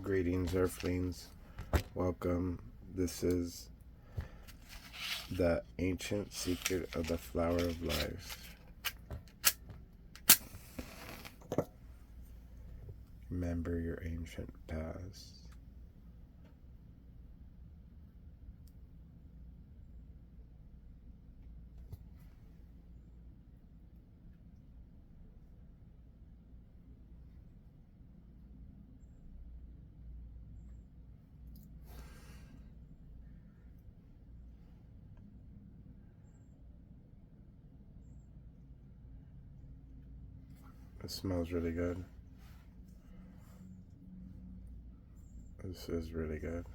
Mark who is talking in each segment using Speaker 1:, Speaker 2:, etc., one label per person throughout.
Speaker 1: Greetings, Earthlings. Welcome. This is the ancient secret of the flower of life. Remember your ancient past. It smells really good. This is really good.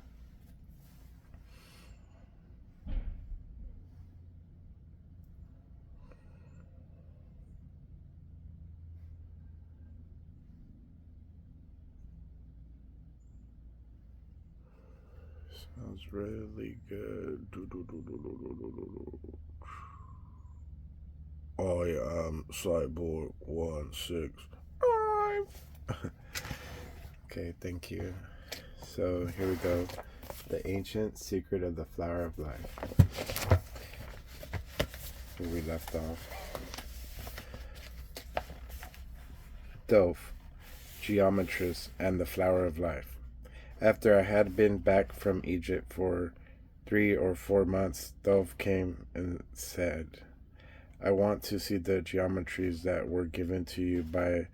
Speaker 1: Smells really good. Oh yeah, Cyborg 165. Okay, thank you. So here we go. The ancient secret of the flower of life. Where we left off. Thoth, geometrist, and the flower of life. After I had been back from Egypt for 3 or 4 months, Thoth came and said, I want to see the geometries that were given to you by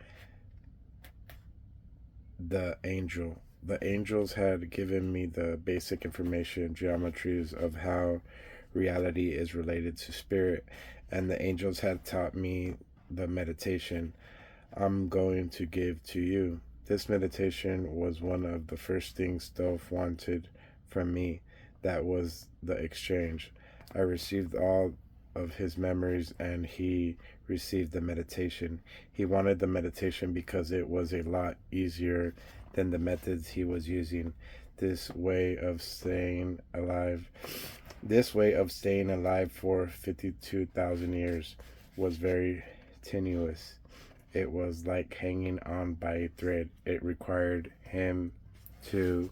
Speaker 1: the angel. The angels had given me the basic information, geometries of how reality is related to spirit, and the angels had taught me the meditation I'm going to give to you. This meditation was one of the first things Thoth wanted from me. That was the exchange. I received all of his memories and he received the meditation. He wanted the meditation because it was a lot easier than the methods he was using. This way of staying alive for 52,000 years was very tenuous. It was like hanging on by a thread. It required him to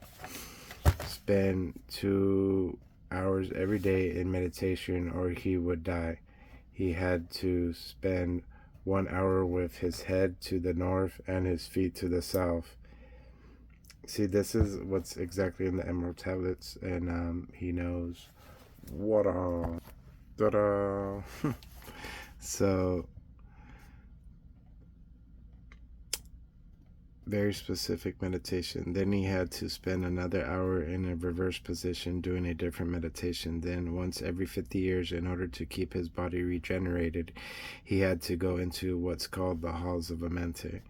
Speaker 1: spend 2 hours every day in meditation or he would die. He had to spend 1 hour with his head to the north and his feet to the south. See, this is what's exactly in the Emerald Tablets, and he knows what ta-da. So very specific meditation. Then he had to spend another hour in a reverse position doing a different meditation. Then once every 50 years, in order to keep his body regenerated, he had to go into what's called the halls of Amenti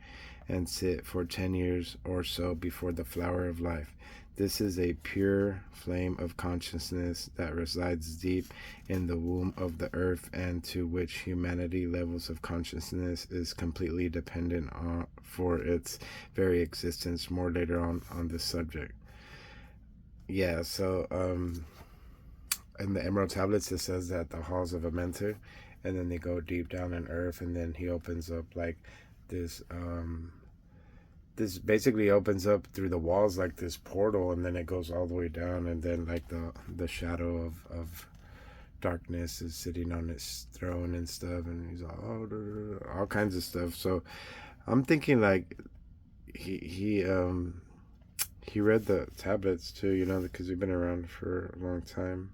Speaker 1: and sit for 10 years or so before the flower of life. This is a pure flame of consciousness that resides deep in the womb of the earth and to which humanity levels of consciousness is completely dependent on for its very existence. More later on this subject. Yeah, so in the Emerald Tablets it says that the halls of Amenti, and then they go deep down in earth, and then he opens up like this this basically opens up through the walls like this portal, and then it goes all the way down, and then like the shadow of darkness is sitting on its throne and stuff, and he's all kinds of stuff. So I'm thinking like he read the tablets too, you know, because they've been around for a long time.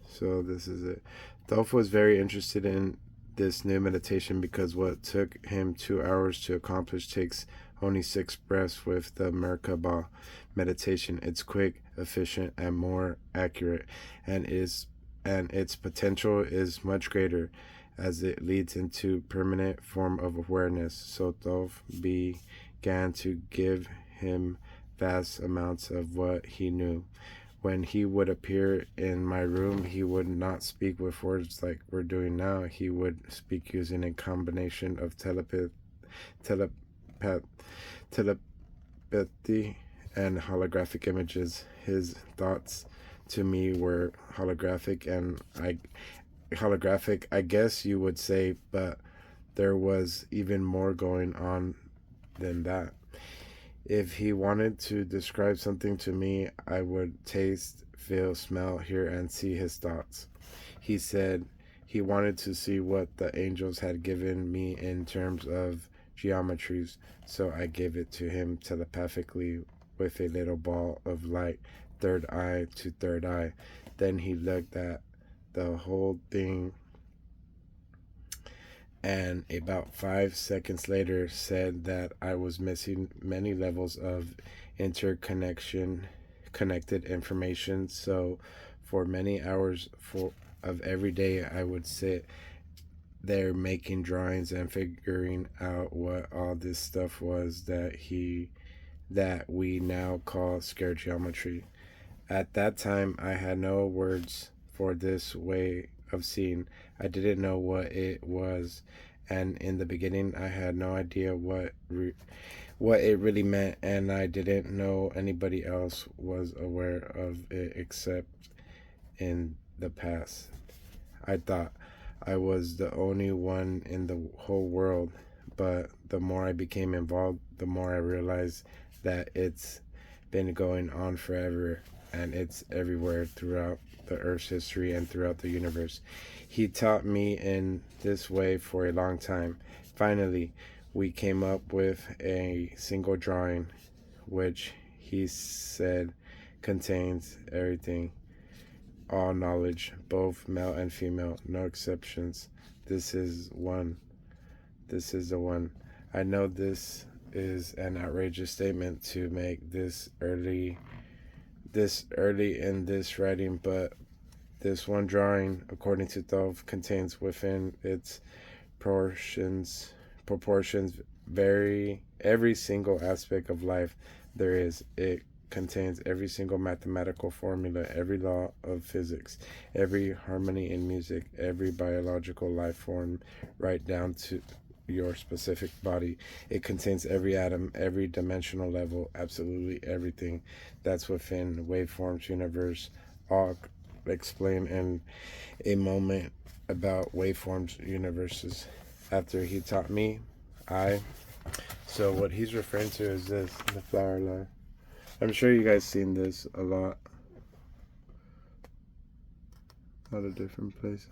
Speaker 1: So this is it. Thoth was very interested in this new meditation because what took him 2 hours to accomplish takes only 6 breaths with the Merkaba meditation. It's quick, efficient, and more accurate, and its potential is much greater as it leads into permanent form of awareness. So Thoth began to give him vast amounts of what he knew. When he would appear in my room, he would not speak with words like we're doing now. He would speak using a combination of telepathy and holographic images. His thoughts to me were holographic, I guess you would say, but there was even more going on than that. If he wanted to describe something to me, I would taste, feel, smell, hear, and see his thoughts. He said he wanted to see what the angels had given me in terms of geometries, so I gave it to him telepathically with a little ball of light, third eye to third eye. Then he looked at the whole thing and about 5 seconds later said that I was missing many levels of interconnection connected information. So for many hours of every day I would sit there making drawings and figuring out what all this stuff was that we now call scared geometry. At that time I had no words for this way of seeing. I didn't know what it was, and in the beginning I had no idea what it really meant, and I didn't know anybody else was aware of it except in the past. I thought I was the only one in the whole world, but the more I became involved, the more I realized that it's been going on forever and it's everywhere throughout the Earth's history and throughout the universe. He taught me in this way for a long time. Finally, we came up with a single drawing, which he said contains everything, all knowledge, both male and female, no exceptions. This is one. This is the one. I know this is an outrageous statement to make this early in this writing, but this one drawing, according to Thove, contains within its proportions very every single aspect of life there is. It contains every single mathematical formula, every law of physics, every harmony in music, every biological life form, right down to your specific body. It contains every atom, every dimensional level, absolutely everything that's within waveforms universe. All explained in a moment about waveforms universes. After he taught me, so what he's referring to is this, the flower line. I'm sure you guys seen this a lot of different places.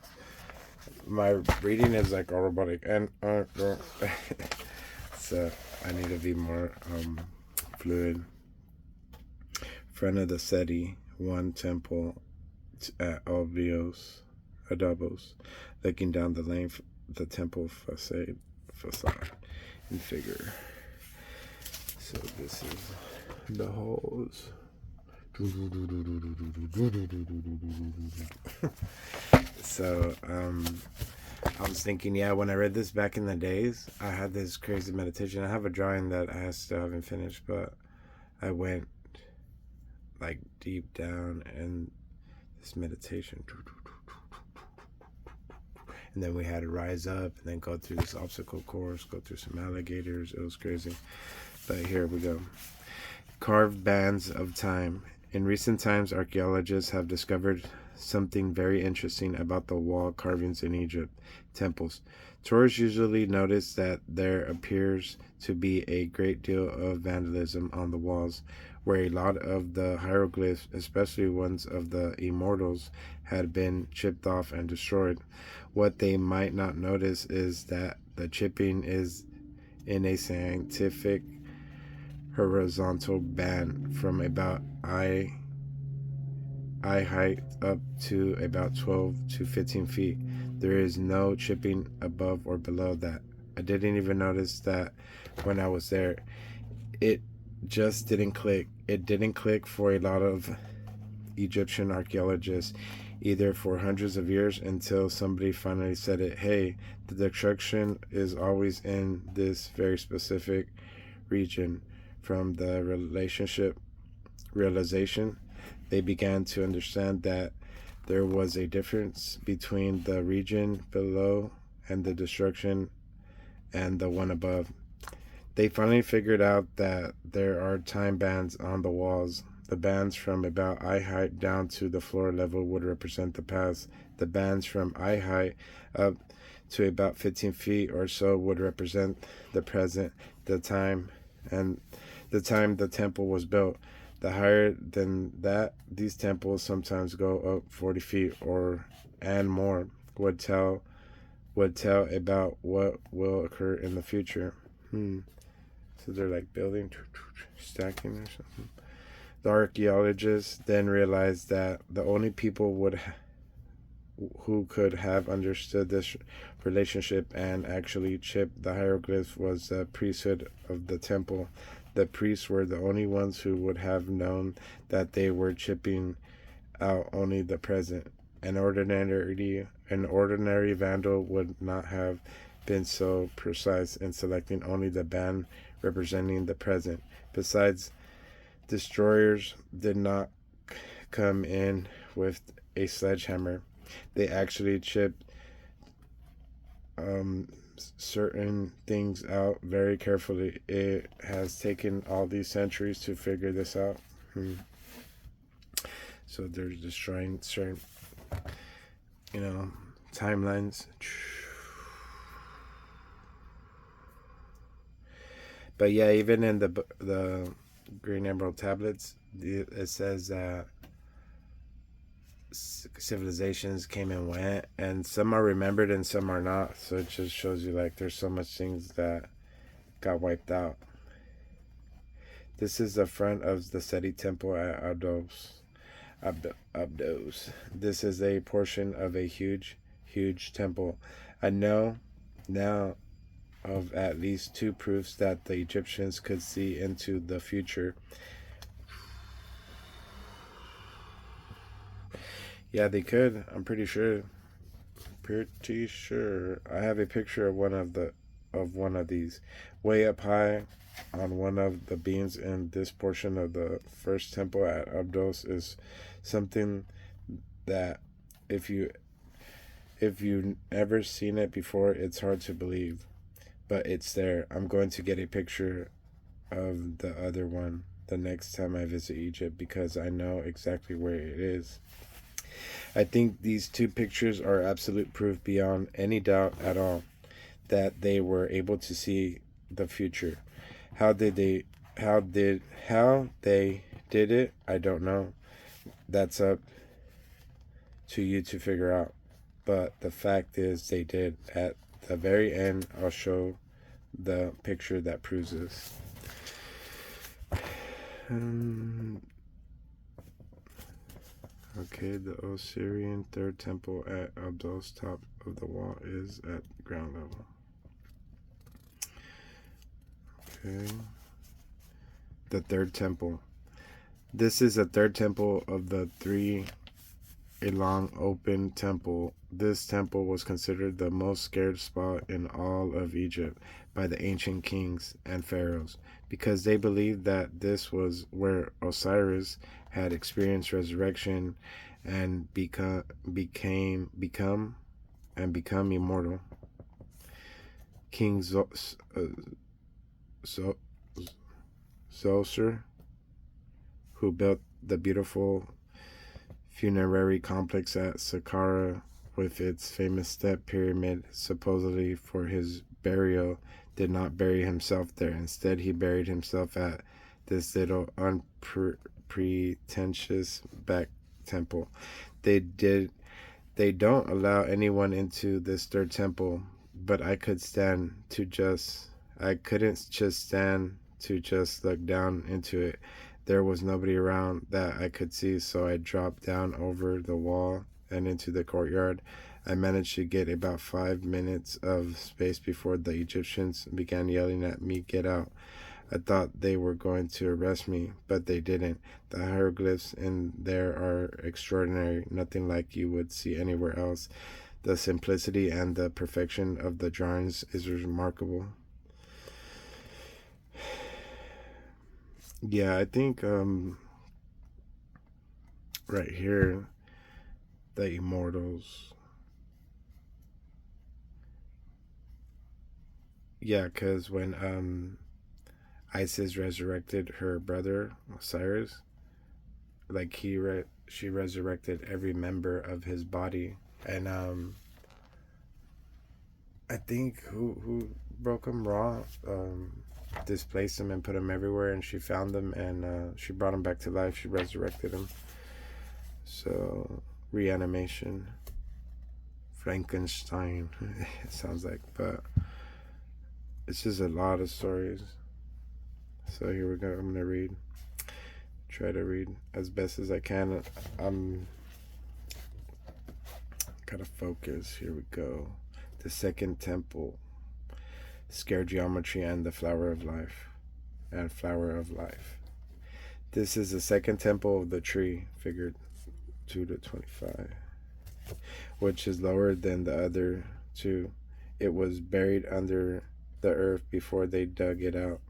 Speaker 1: My reading is like all robotic, and so I need to be more fluid. Front of the SETI, one temple at Adobos, looking down the lane, the temple facade in figure. So this is the holes. So I was thinking, yeah, when I read this back in the days, I had this crazy meditation. I have a drawing that I still haven't finished, but I went like deep down in this meditation, and then we had to rise up and then go through this obstacle course, go through some alligators. It was crazy. But here we go. Carved bands of time. In recent times, archaeologists have discovered something very interesting about the wall carvings in Egypt temples. Tourists usually notice that there appears to be a great deal of vandalism on the walls, where a lot of the hieroglyphs, especially ones of the immortals, had been chipped off and destroyed. What they might not notice is that the chipping is in a scientific horizontal band from about eye height up to about 12 to 15 feet. There is no chipping above or below that. I didn't even notice that when I was there. It just didn't click. It didn't click for a lot of Egyptian archaeologists either for hundreds of years until somebody finally said it. Hey, the destruction is always in this very specific region. From the realization, they began to understand that there was a difference between the region below and the destruction and the one above. They finally figured out that there are time bands on the walls. The bands from about eye height down to the floor level would represent the past. The bands from eye height up to about 15 feet or so would represent the present. The time and the time the temple was built. The higher than that, these temples sometimes go up 40 feet or and more. Would tell about what will occur in the future. So they're like building, stacking or something. The archaeologists then realized that the only people who could have understood this relationship and actually chipped the hieroglyphs was the priesthood of the temple. The priests were the only ones who would have known that they were chipping out only the present. An ordinary vandal would not have been so precise in selecting only the band representing the present. Besides, destroyers did not come in with a sledgehammer. They actually chipped certain things out very carefully. It has taken all these centuries to figure this out. So they're destroying certain, timelines. But yeah, even in the Green Emerald tablets, it says that civilizations came and went, and some are remembered and some are not. So it just shows you like there's so much things that got wiped out. This is the front of the Seti temple at Abdos. This is a portion of a huge, huge temple. I know now of at least two proofs that the Egyptians could see into the future. Yeah, they could. I'm pretty sure. Pretty sure. I have a picture of one of these, way up high on one of the beams in this portion of the first temple at Abdos is something that if you've ever seen it before, it's hard to believe, but it's there. I'm going to get a picture of the other one the next time I visit Egypt because I know exactly where it is. I think these two pictures are absolute proof beyond any doubt at all that they were able to see the future. How they did it, I don't know. That's up to you to figure out. But the fact is they did. At the very end, I'll show the picture that proves this. Okay, the Osirian third temple at Abdul's top of the wall is at ground level. Okay. The third temple. This is the third temple of the three, a long open temple. This temple was considered the most scared spot in all of Egypt by the ancient kings and pharaohs because they believed that this was where Osiris had experienced resurrection and become immortal. King Zoser, who built the beautiful funerary complex at Saqqara with its famous step pyramid, supposedly for his burial, did not bury himself there. Instead, he buried himself at this little unpretentious back temple. They don't allow anyone into this third temple, but I couldn't just stand to just look down into it. There was nobody around that I could see, so I dropped down over the wall and into the courtyard. I managed to get about 5 minutes of space before the Egyptians began yelling at me, "Get out." I thought they were going to arrest me, but they didn't. The hieroglyphs in there are extraordinary, nothing like you would see anywhere else. The simplicity and the perfection of the drawings is remarkable. Yeah, I think right here, the immortals. Yeah, because when Isis resurrected her brother Osiris, like she resurrected every member of his body, and I think who broke him Ra, displaced them and put them everywhere, and she found them, and she brought them back to life. She resurrected them. So, reanimation. Frankenstein, it sounds like, but it's just a lot of stories. So here we go. I'm gonna try to read as best as I can. I'm gotta focus. Here we go. The Second Temple, Scare Geometry, and the Flower of Life, and Flower of Life. This is the second temple of the tree, figured 2 to 25, which is lower than the other two. It was buried under the earth before they dug it out.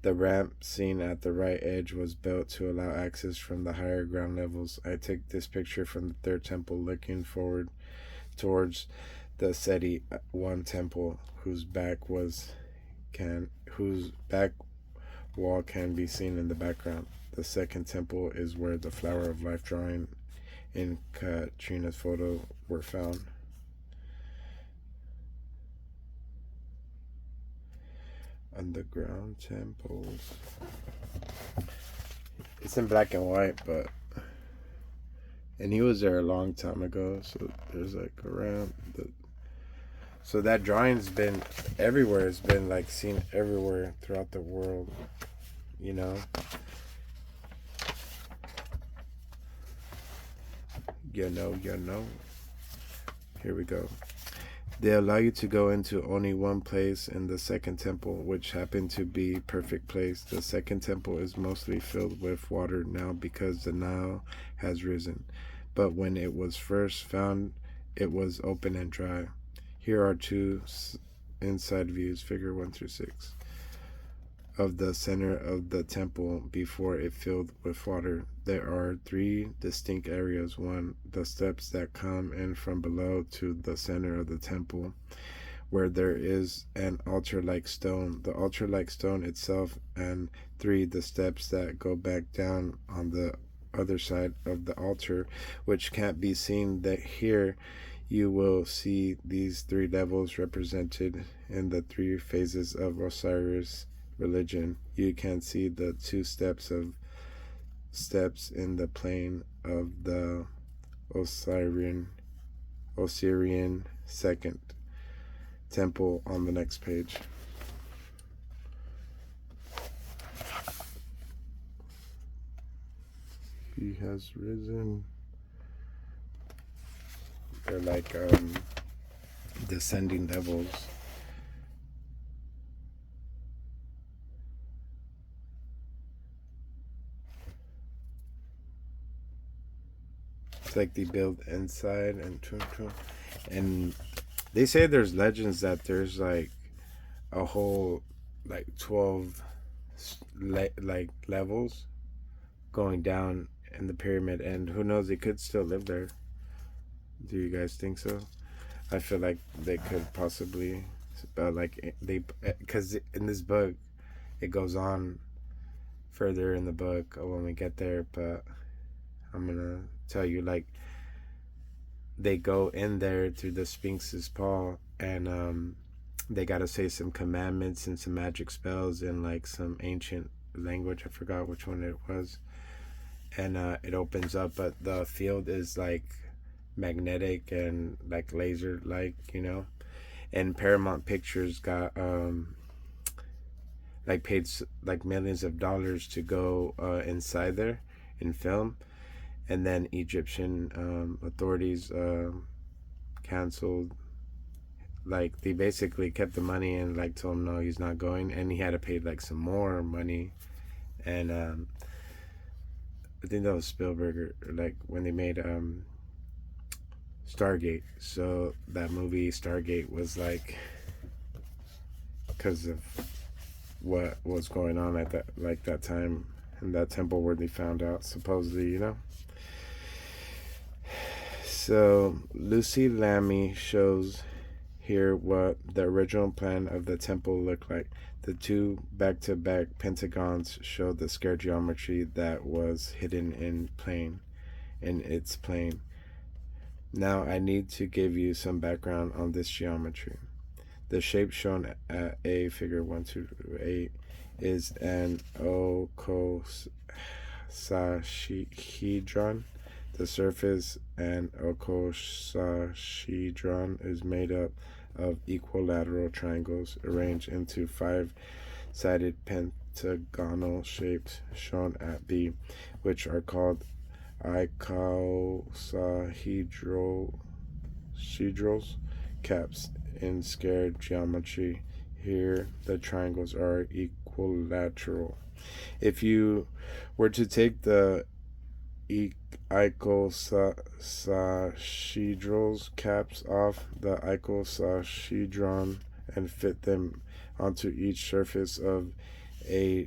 Speaker 1: The ramp seen at the right edge was built to allow access from the higher ground levels. I took this picture from the third temple, looking forward towards the Seti I temple, whose back wall can be seen in the background. The second temple is where the Flower of Life drawing in Katrina's photo were found. Underground temples. It's in black and white, and he was there a long time ago, so there's like a ramp. So that drawing's been everywhere. It's been like seen everywhere throughout the world, you know. You know. Here we go. They allow you to go into only one place in the second temple, which happened to be perfect place. The second temple is mostly filled with water now because the Nile has risen. But when it was first found, it was open and dry. Here are two inside views, figure 1 through 6, of the center of the temple before it filled with water. There are 3 distinct areas. 1, the steps that come in from below to the center of the temple, where there is an altar-like stone, the altar-like stone itself, and 3, the steps that go back down on the other side of the altar, which can't be seen. That here you will see these 3 levels represented in the 3 phases of Osiris religion. You can see the 2 steps in the plane of the Osirian second temple on the next page. He has risen. They're like descending levels. Like they build inside and they say there's legends that there's like a whole like 12 like levels going down in the pyramid, and who knows, they could still live there. Do you guys think so? I feel like they could possibly because in this book it goes on further in the book when we get there, but I'm gonna tell you, like, they go in there through the Sphinx's paw, and they gotta say some commandments and some magic spells in like some ancient language. I forgot which one it was, and it opens up, but the field is like magnetic and like laser like, you know. And Paramount Pictures got like paid like millions of dollars to go inside there and film. And then Egyptian authorities canceled. Like, they basically kept the money and like told him no, he's not going, and he had to pay like some more money. And I think that was Spielberg, or like when they made Stargate. So that movie Stargate was like because of what was going on at that time in that temple where they found out, supposedly, you know. So Lucy Lamy shows here what the original plan of the temple looked like. The 2 back-to-back pentagons show the square geometry that was hidden in its plane. Now I need to give you some background on this geometry. The shape shown at A, figure 1 to 8, is an icosahedron. The surface an icosahedron is made up of equilateral triangles arranged into five-sided pentagonal shapes shown at B, which are called icosahedrals caps in square geometry. Here, the triangles are equilateral. If you were to take the icosahedrals caps off the icosahedron and fit them onto each surface of a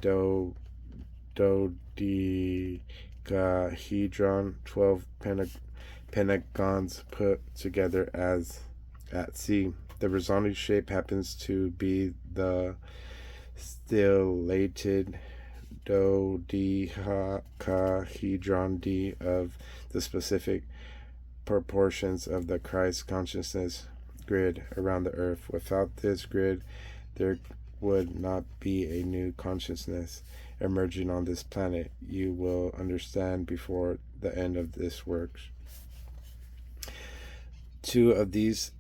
Speaker 1: dodecahedron, 12 pentagons put together as at C. The resulting shape happens to be the stellated dodecahedron D of the specific proportions of the Christ consciousness grid around the earth. Without this grid, there would not be a new consciousness emerging on this planet. You will understand before the end of this work. Two of these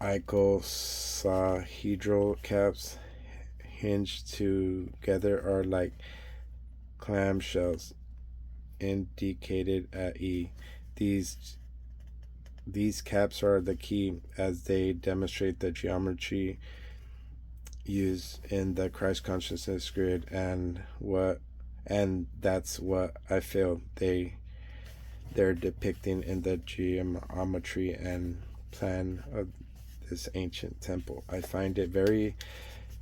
Speaker 1: icosahedral caps hinged together are like clamshells indicated at E. These caps are the key as they demonstrate the geometry used in the Christ consciousness grid, and that's what I feel they're depicting in the geometry and plan of this ancient temple. I find it very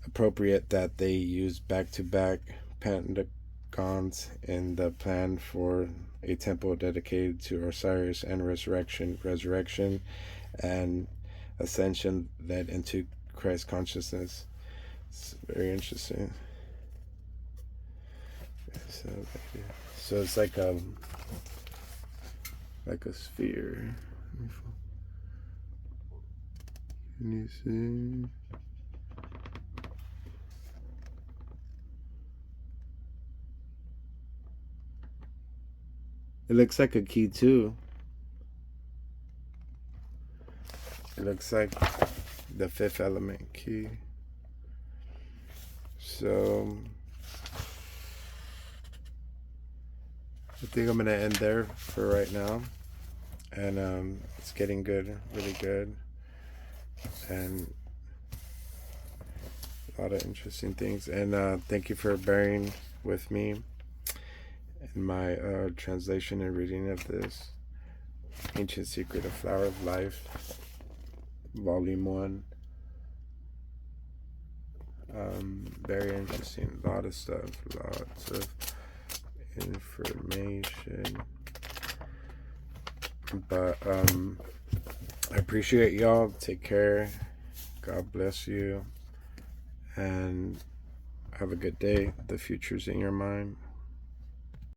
Speaker 1: appropriate that they use back-to-back pentagons in the plan for a temple dedicated to Osiris, and resurrection and ascension led into Christ consciousness. It's very interesting. So it's like a sphere. Can you see? It looks like a key too. It looks like the fifth element key. So I think I'm gonna end there for right now. And it's getting good, really good. And a lot of interesting things. And thank you for bearing with me in my translation and reading of this Ancient Secret of Flower of Life, Volume 1. Very interesting. A lot of stuff. Lots of information. But I appreciate y'all. Take care. God bless you. And have a good day. The future's in your mind.